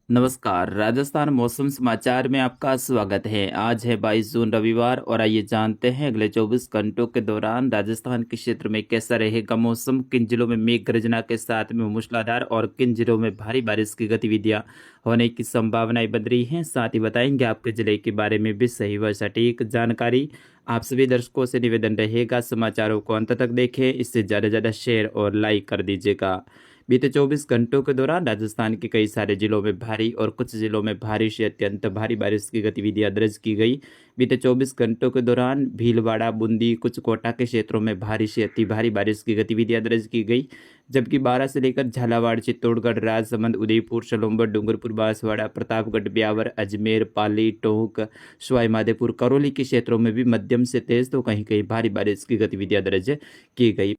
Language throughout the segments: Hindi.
नमस्कार, राजस्थान मौसम समाचार में आपका स्वागत है। आज है 22 जून रविवार और आइए जानते हैं अगले 24 घंटों के दौरान राजस्थान के क्षेत्र में कैसा रहेगा मौसम, किन जिलों में मेघ गर्जना के साथ में मूसलाधार और किन जिलों में भारी बारिश की गतिविधियां होने की संभावनाएं बन रही हैं। साथ ही बताएंगे आपके जिले के बारे में भी सही व सटीक जानकारी। आप सभी दर्शकों से निवेदन रहेगा समाचारों को अंत तक देखें, इससे ज़्यादा शेयर और लाइक कर दीजिएगा। बीते 24 घंटों के दौरान राजस्थान के कई सारे जिलों में भारी और कुछ जिलों में भारी से अत्यंत भारी बारिश की गतिविधियां दर्ज की गई। बीते 24 घंटों के दौरान भीलवाड़ा, बूंदी, कुछ कोटा के क्षेत्रों में भारी से अति भारी बारिश की गतिविधियां दर्ज की गई, जबकि 12 से लेकर झालावाड़, चित्तौड़गढ़, राजसमंद, उदयपुर, सलोम्बर, डूंगरपुर, बांसवाड़ा, प्रतापगढ़, ब्यावर, अजमेर, पाली, टोंक, सवाई माधोपुर, करौली के क्षेत्रों में भी मध्यम से तेज तो कहीं कहीं भारी बारिश की गतिविधियां दर्ज की गई।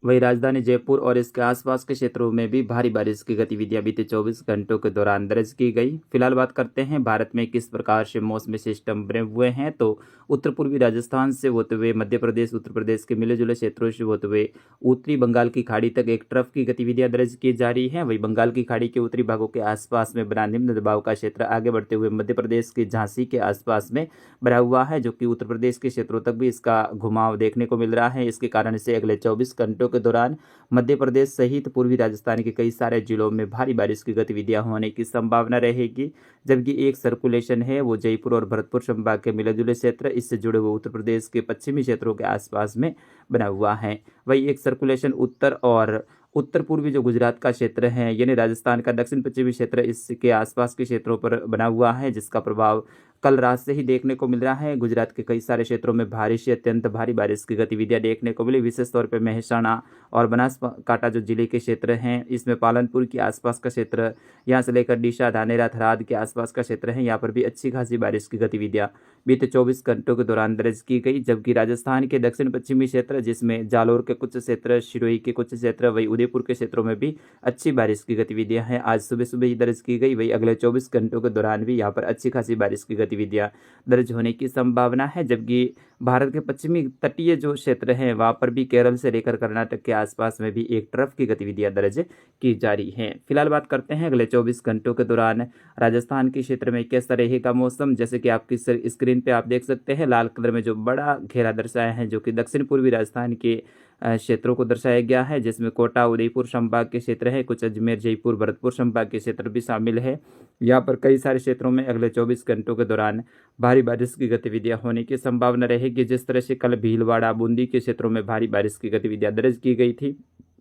वहीं राजधानी जयपुर और इसके आसपास के क्षेत्रों में भी भारी बारिश की गतिविधियां बीते 24 घंटों के दौरान दर्ज की गई। फिलहाल बात करते हैं भारत में किस प्रकार से मौसमी सिस्टम बने हुए हैं। तो उत्तर पूर्वी राजस्थान से होते हुए मध्य प्रदेश, उत्तर प्रदेश के मिले जुले क्षेत्रों से होते हुए उत्तरी बंगाल की खाड़ी तक एक ट्रफ की गतिविधियां दर्ज की जा रही है। वहीं बंगाल की खाड़ी के उत्तरी भागों के आसपास में बना निम्न दबाव का क्षेत्र आगे बढ़ते हुए मध्य प्रदेश के झांसी के आसपास में बना हुआ है, जो कि उत्तर प्रदेश के क्षेत्रों तक भी इसका घुमाव देखने को मिल रहा है। इसके कारण से अगले 24 घंटों के दौरान मध्य प्रदेश सहित पूर्वी राजस्थान के कई सारे जिलों में भारी बारिश की गतिविधियां होने की संभावना रहेगी, जबकि एक सर्कुलेशन है वो जयपुर और भरतपुर संभाग के मिले जुले क्षेत्र, इससे जुड़े हुए उत्तर प्रदेश के पश्चिमी क्षेत्रों के आसपास में बना हुआ है। वही एक सर्कुलेशन उत्तर और उत्तर पूर्वी जो गुजरात का क्षेत्र है, यानी राजस्थान का दक्षिण पश्चिमी क्षेत्र, इसके आसपास के क्षेत्रों पर बना हुआ है, जिसका प्रभाव कल रात से ही देखने को मिल रहा है। गुजरात के कई सारे क्षेत्रों में भारी से अत्यंत भारी बारिश की गतिविधियां देखने को मिली। विशेष तौर पर मेहसाणा और बनासकांठा जो जिले के क्षेत्र हैं, इसमें पालनपुर के आसपास का क्षेत्र, यहाँ से लेकर डीसा, धानेरा, थराद के आसपास का क्षेत्र है, यहाँ पर भी अच्छी खासी बारिश की गतिविधियां बीते 24 घंटों के दौरान दर्ज की गई। जबकि राजस्थान के दक्षिण पश्चिमी क्षेत्र, जिसमें जालोर के कुछ क्षेत्र, सिरोही के कुछ क्षेत्र, वही उदयपुर के क्षेत्रों में भी अच्छी बारिश की गतिविधियां हैं, आज सुबह सुबह ही दर्ज की गई। वही अगले 24 घंटों के दौरान भी यहाँ पर अच्छी खासी बारिश की गतिविधियां दर्ज होने की संभावना है। जबकि भारत के पश्चिमी तटीय जो क्षेत्र हैं, वहाँ पर भी केरल से लेकर कर्नाटक के आसपास में भी एक ट्रफ की गतिविधियां दर्ज की जा रही हैं। फिलहाल बात करते हैं अगले 24 घंटों के दौरान राजस्थान के क्षेत्र में कैसा रहेगा मौसम। जैसे कि आपकी स्क्रीन पे आप देख सकते हैं, लाल कलर में जो बड़ा घेरा दर्शाया है, जो कि दक्षिण पूर्वी राजस्थान के क्षेत्रों को दर्शाया गया है, जिसमें कोटा, उदयपुर संभाग के क्षेत्र है, कुछ अजमेर, जयपुर, भरतपुर संभाग के क्षेत्र भी शामिल है। यहाँ पर कई सारे क्षेत्रों में अगले 24 घंटों के दौरान भारी बारिश की गतिविधियां होने की संभावना रहेगी। जिस तरह से कल भीलवाड़ा, बूंदी के क्षेत्रों में भारी बारिश की गतिविधियां दर्ज की गई थी,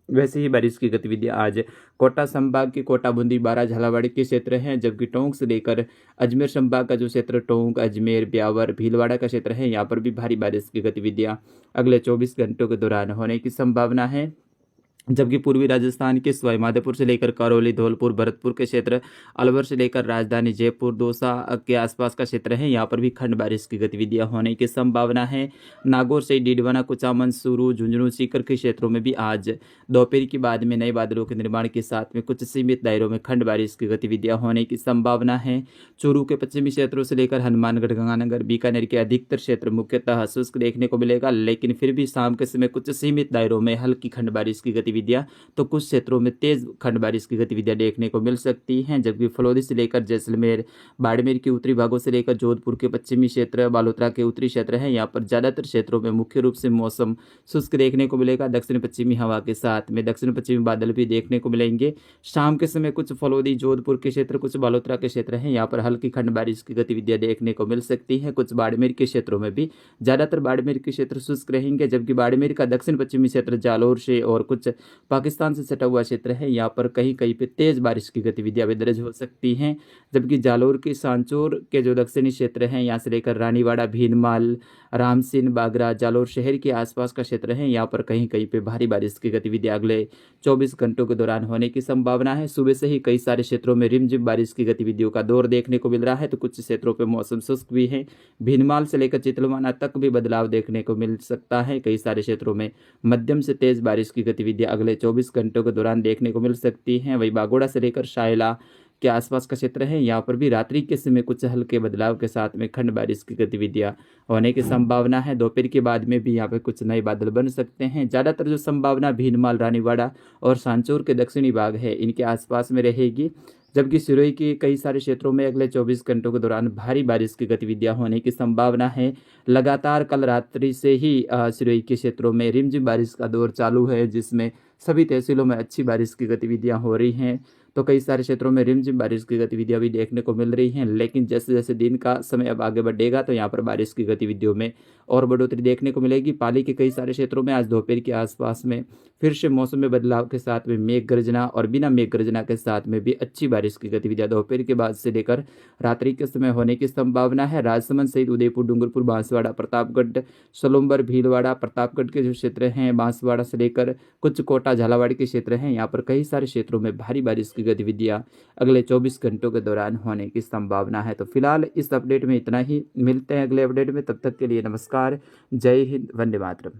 वैसे ही बारिश की गतिविधियां आज कोटा संभाग की कोटा, बूंदी, बारा, झालावाड़ के क्षेत्र हैं। जबकि टोंक से लेकर अजमेर संभाग का जो क्षेत्र, टोंक, अजमेर, ब्यावर, भीलवाड़ा का क्षेत्र है, यहाँ पर भी भारी बारिश की गतिविधियां अगले 24 घंटों के दौरान होने की संभावना है। जबकि पूर्वी राजस्थान के सवाई माधोपुर से लेकर करौली, धौलपुर, भरतपुर के क्षेत्र, अलवर से लेकर राजधानी जयपुर, दौसा के आसपास का क्षेत्र है, यहाँ पर भी खंड बारिश की गतिविधियां होने की संभावना है। नागौर से डीडवाना, कुचामन, सूरू, झुंझुनू, सीकर के क्षेत्रों में भी आज दोपहर के बाद में नए बादलों के निर्माण के साथ में कुछ सीमित दायरों में खंड बारिश की गतिविधियां होने की संभावना है। चूरू के पश्चिमी क्षेत्रों से लेकर हनुमानगढ़, गंगानगर, बीकानेर के अधिकतर क्षेत्र मुख्यतः शुष्क देखने को मिलेगा, लेकिन फिर भी शाम के समय कुछ सीमित दायरों में हल्की खंड बारिश की गतिविधियां तो कुछ क्षेत्रों में तेज खंड बारिश की गतिविधियां देखने को मिल सकती हैं। जबकि फलौदी से लेकर जैसलमेर, बाड़मेर के उत्तरी भागों से लेकर जोधपुर के पश्चिमी क्षेत्र, बालोतरा के उत्तरी क्षेत्र हैं, यहाँ पर ज्यादातर क्षेत्रों में मुख्य रूप से मौसम शुष्क देखने को मिलेगा। दक्षिण पश्चिमी हवा के साथ में दक्षिण पश्चिमी बादल भी देखने को मिलेंगे। शाम के समय कुछ फलौदी, जोधपुर के क्षेत्र, कुछ बालोतरा के क्षेत्र हैं, यहाँ पर हल्की खंड बारिश की गतिविधियां देखने को मिल सकती है। कुछ बाड़मेर के क्षेत्रों में भी ज्यादातर बाड़मेर के क्षेत्र शुष्क रहेंगे। जबकि बाड़मेर का दक्षिण पश्चिमी क्षेत्र, जालोर से और कुछ पाकिस्तान से सटा हुआ क्षेत्र है, यहाँ पर कहीं कहीं पे तेज बारिश की गतिविधियां भी दर्ज हो सकती हैं। जबकि जालोर के सांचौर के जो दक्षिणी क्षेत्र हैं, यहाँ से लेकर रानीवाड़ा, भीनमाल, रामसिन, बागरा, जालोर शहर के आसपास का क्षेत्र है, यहाँ पर कहीं कहीं पे भारी बारिश की गतिविधियां अगले 24 घंटों के दौरान होने की संभावना है। सुबह से ही कई सारे क्षेत्रों में रिमझिम बारिश की गतिविधियों का दौर देखने को मिल रहा है, तो कुछ क्षेत्रों पर मौसम शुष्क भी है। भीनमाल से लेकर चितलवाना तक भी बदलाव देखने को मिल सकता है। कई सारे क्षेत्रों में मध्यम से तेज बारिश की गतिविधियां अगले 24 घंटों के दौरान देखने को मिल सकती हैं। वही बागोड़ा से लेकर शायला के आसपास का क्षेत्र है, यहाँ पर भी रात्रि के समय कुछ हल्के बदलाव के साथ में खंड बारिश की गतिविधियां होने की संभावना है। दोपहर के बाद में भी यहाँ पे कुछ नए बादल बन सकते हैं। ज़्यादातर जो संभावना भीनमाल, रानीवाड़ा और सांचौर के दक्षिणी भाग है, इनके आसपास में रहेगी। जबकि सिरोही के कई सारे क्षेत्रों में अगले 24 घंटों के दौरान भारी बारिश की गतिविधियां होने की संभावना है। लगातार कल रात्रि से ही सिरोही के क्षेत्रों में रिमझिम बारिश का दौर चालू है, जिसमें सभी तहसीलों में अच्छी बारिश की गतिविधियां हो रही हैं। तो कई सारे क्षेत्रों में रिमझिम बारिश की गतिविधियां भी देखने को मिल रही हैं, लेकिन जैसे जैसे दिन का समय अब आगे बढ़ेगा तो यहाँ पर बारिश की गतिविधियों में और बढ़ोतरी देखने को मिलेगी। पाली के कई सारे क्षेत्रों में आज दोपहर के आसपास में फिर से मौसम में बदलाव के साथ में मेघ गर्जना और बिना मेघ गर्जना के साथ में भी अच्छी बारिश की गतिविधियां दोपहर के बाद से लेकर रात्रि के समय होने की संभावना है। राजसमंद सहित उदयपुर, डूंगरपुर, बांसवाड़ा, प्रतापगढ़, सोलंबर, भीलवाड़ा, प्रतापगढ़ के जो क्षेत्र हैं, बांसवाड़ा से लेकर कुछ कोटा, झालावाड़ के क्षेत्र हैं, यहाँ पर कई सारे क्षेत्रों में भारी बारिश की गतिविधियां अगले 24 घंटों के दौरान होने की संभावना है। तो फिलहाल इस अपडेट में इतना ही, मिलते हैं अगले अपडेट में, तब तक के लिए नमस्कार, जय हिंद, वंदे मातरम।